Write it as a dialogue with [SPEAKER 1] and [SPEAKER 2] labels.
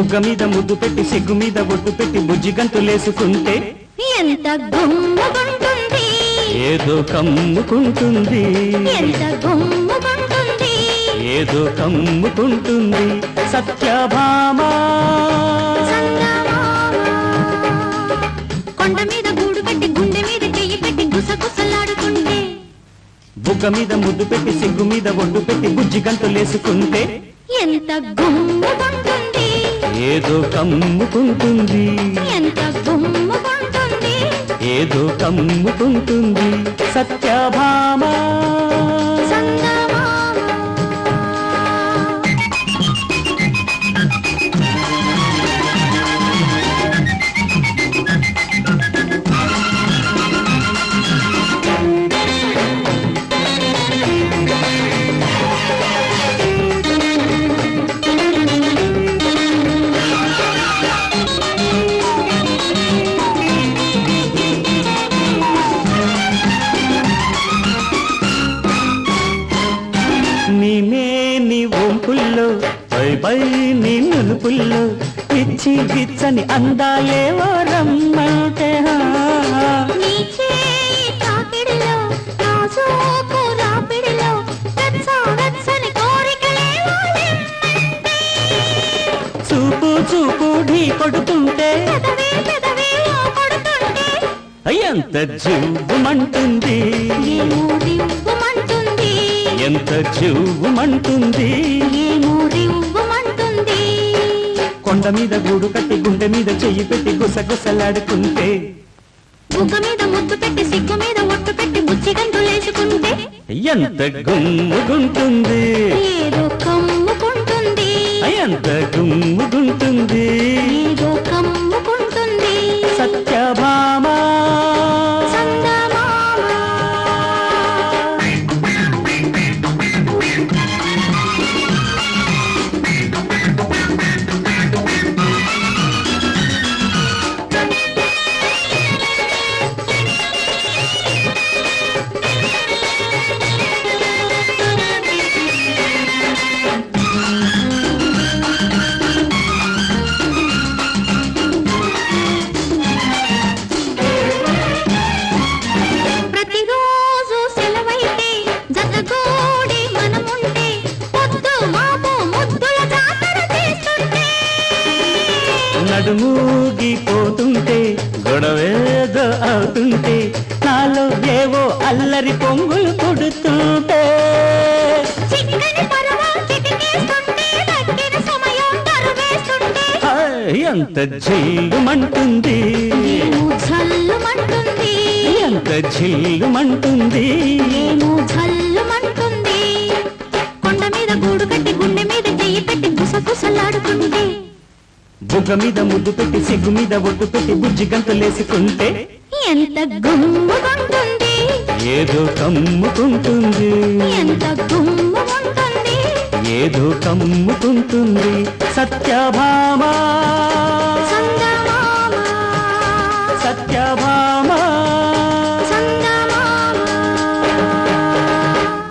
[SPEAKER 1] బుగ్గ మీద ముద్దు పెట్టి సిగ్గు మీద ఒట్టు పెట్టి బుజ్జి గంతులేసుకుంటే
[SPEAKER 2] ఎంత గుమ్ముకుంటుంది,
[SPEAKER 1] ఏదో కమ్ముకుంటుంది,
[SPEAKER 2] ఎంత గుమ్ముకుంటుంది,
[SPEAKER 1] ఏదో కమ్ముకుంటుంది. సత్యభామ
[SPEAKER 2] కొండ మీద గూడు పెట్టి గుండె మీద చెయ్యి పెట్టి గుసగుసలాడుకుంటే
[SPEAKER 1] బుగ్గ మీద ముద్దు పెట్టి సిగ్గు మీద ఒడ్డు పెట్టి బుజ్జి గంతులేసుకుంటే
[SPEAKER 2] ఎంత గుమ్ముకుంటుంది,
[SPEAKER 1] ఏదో కమ్ముకుంటుంది,
[SPEAKER 2] ఎంత గుమ్ముకుంటుంది,
[SPEAKER 1] ఏదో కమ్ముకుంటుంది. సత్యభామ నీ ఒంపుల్లో పై పై నీ నునుపుల్లో పిచ్చి గిచ్చని అందాలేవో రమ్మంటే
[SPEAKER 2] నీ చేయి తాకిడిలో నా సోకు రాపిడిలో వెచ్చని కోరికలేవో నిమ్మంటే
[SPEAKER 1] చూపు చూపు ఢీ కొడుతుంటే
[SPEAKER 2] పెదవే పెదవే కొడుతుంటే
[SPEAKER 1] ఎంత జువ్వుమంటుంది,
[SPEAKER 2] ఏమో రివ్వుమంటుంది,
[SPEAKER 1] ఎంత జువ్వుమంటుంది,
[SPEAKER 2] ఏమో రివ్వుమంటుంది.
[SPEAKER 1] కొండ మీద గూడు కట్టి గుండె మీద చెయ్యి పెట్టి గుసగుసలాడుకుంటే
[SPEAKER 2] బుగ్గ మీద ముద్దు పెట్టి సిగ్గు మీద ఒట్టు పెట్టి బుచ్చి గంతులేసుకుంటే
[SPEAKER 1] ఎంత గుమ్ముగుంటుంది,
[SPEAKER 2] ఏదో కమ్ముకుంటుంది,
[SPEAKER 1] ఎంత గుమ్ముగుంటుంది.
[SPEAKER 2] ఏదో కమ్ముకుంటుంది.
[SPEAKER 1] సత్యభామ
[SPEAKER 2] ప్రతిరోజు సెలవైతే జతగూడి మనముంటే పొద్దు మాపు ముద్దుల జాతర చేస్తుంటే
[SPEAKER 1] నడుమూగిపోతుంటే గొడవేదో అవుతుంటే నాలో ఏవో అల్లరి పొంగులు కొడుతుంటే
[SPEAKER 2] చిక్కని పరవా చిటికేస్తుంటే దగ్గర సమయం తరువేస్తుంటే
[SPEAKER 1] ఎంత జిల్లుమంటుంది,
[SPEAKER 2] ఏమో జల్లుమంటుంది,
[SPEAKER 1] ఎంత జిల్లుమంటుంది,
[SPEAKER 2] ఏమో జల్లుమంటుంది. కొండ మీద గూడు కట్టి గుండె మీద చెయ్యి పెట్టి గుసగుసలాడుకుంటే
[SPEAKER 1] బుగ్గ మీద ముద్దు పెట్టి సిగ్గు మీద ఒట్టు పెట్టి బుజ్జి గంతులేసుకుంటే
[SPEAKER 2] ఎంత గుమ్ముకుంటుంది,
[SPEAKER 1] ఏదో కమ్ముకుంటుంది,
[SPEAKER 2] ఎంత గుమ్ముకుంటుంది,
[SPEAKER 1] ఏదో కమ్ముకుంటుంది. సత్యభామ
[SPEAKER 2] చందమామ
[SPEAKER 1] సత్యభామ